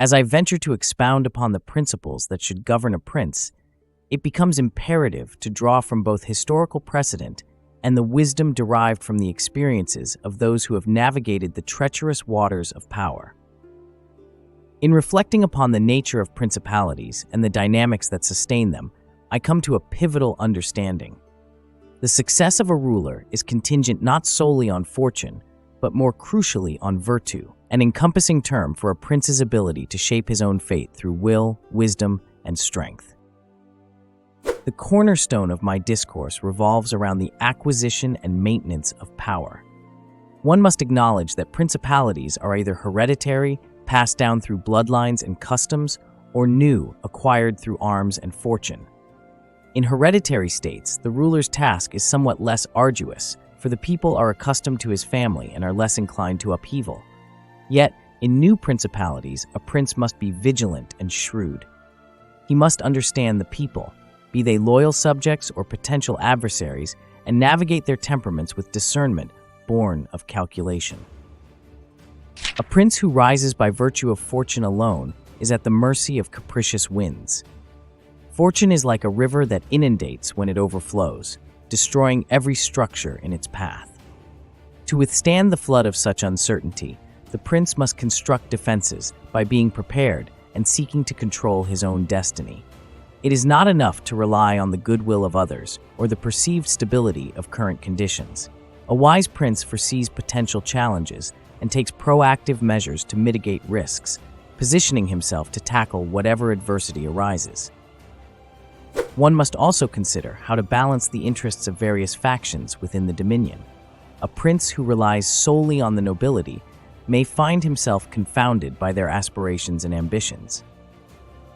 As I venture to expound upon the principles that should govern a prince, it becomes imperative to draw from both historical precedent and the wisdom derived from the experiences of those who have navigated the treacherous waters of power. In reflecting upon the nature of principalities and the dynamics that sustain them, I come to a pivotal understanding. The success of a ruler is contingent not solely on fortune, but more crucially on virtue, an encompassing term for a prince's ability to shape his own fate through will, wisdom, and strength. The cornerstone of my discourse revolves around the acquisition and maintenance of power. One must acknowledge that principalities are either hereditary, passed down through bloodlines and customs, or new, acquired through arms and fortune. In hereditary states, the ruler's task is somewhat less arduous, for the people are accustomed to his family and are less inclined to upheaval. Yet, in new principalities, a prince must be vigilant and shrewd. He must understand the people, be they loyal subjects or potential adversaries, and navigate their temperaments with discernment born of calculation. A prince who rises by virtue of fortune alone is at the mercy of capricious winds. Fortune is like a river that inundates when it overflows, destroying every structure in its path. To withstand the flood of such uncertainty, the prince must construct defenses by being prepared and seeking to control his own destiny. It is not enough to rely on the goodwill of others or the perceived stability of current conditions. A wise prince foresees potential challenges and takes proactive measures to mitigate risks, positioning himself to tackle whatever adversity arises. One must also consider how to balance the interests of various factions within the dominion. A prince who relies solely on the nobility may find himself confounded by their aspirations and ambitions.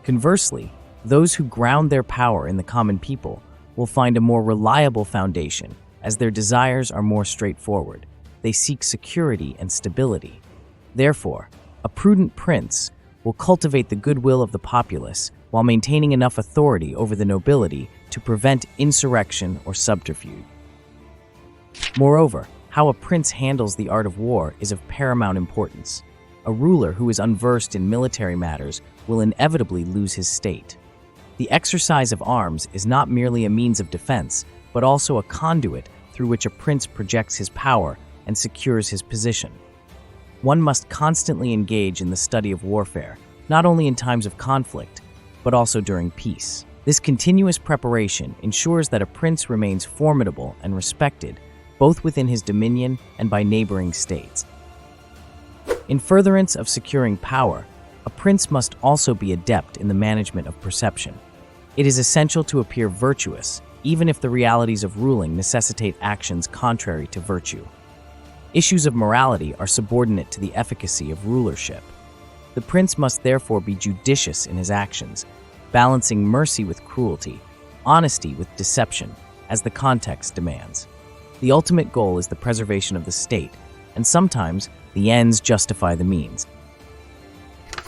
Conversely, those who ground their power in the common people will find a more reliable foundation, as their desires are more straightforward. They seek security and stability. Therefore, a prudent prince will cultivate the goodwill of the populace while maintaining enough authority over the nobility to prevent insurrection or subterfuge. Moreover, how a prince handles the art of war is of paramount importance. A ruler who is unversed in military matters will inevitably lose his state. The exercise of arms is not merely a means of defense, but also a conduit through which a prince projects his power and secures his position. One must constantly engage in the study of warfare, not only in times of conflict, but also during peace. This continuous preparation ensures that a prince remains formidable and respected, both within his dominion and by neighboring states. In furtherance of securing power, a prince must also be adept in the management of perception. It is essential to appear virtuous, even if the realities of ruling necessitate actions contrary to virtue. Issues of morality are subordinate to the efficacy of rulership. The prince must therefore be judicious in his actions, balancing mercy with cruelty, honesty with deception, as the context demands. The ultimate goal is the preservation of the state, and sometimes the ends justify the means.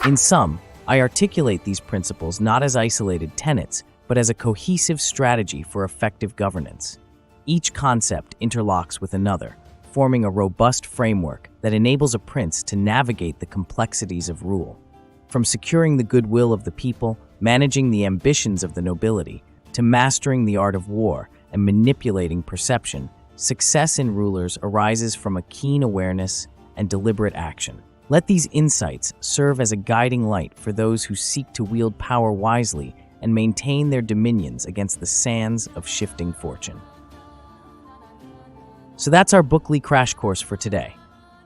In sum, I articulate these principles not as isolated tenets, but as a cohesive strategy for effective governance. Each concept interlocks with another, forming a robust framework that enables a prince to navigate the complexities of rule. From securing the goodwill of the people, managing the ambitions of the nobility, to mastering the art of war and manipulating perception, success in rulers arises from a keen awareness and deliberate action. Let these insights serve as a guiding light for those who seek to wield power wisely and maintain their dominions against the sands of shifting fortune. So that's our Bookly Crash Course for today.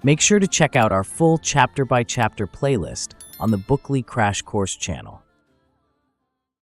Make sure to check out our full chapter-by-chapter playlist on the Bookly Crash Course channel.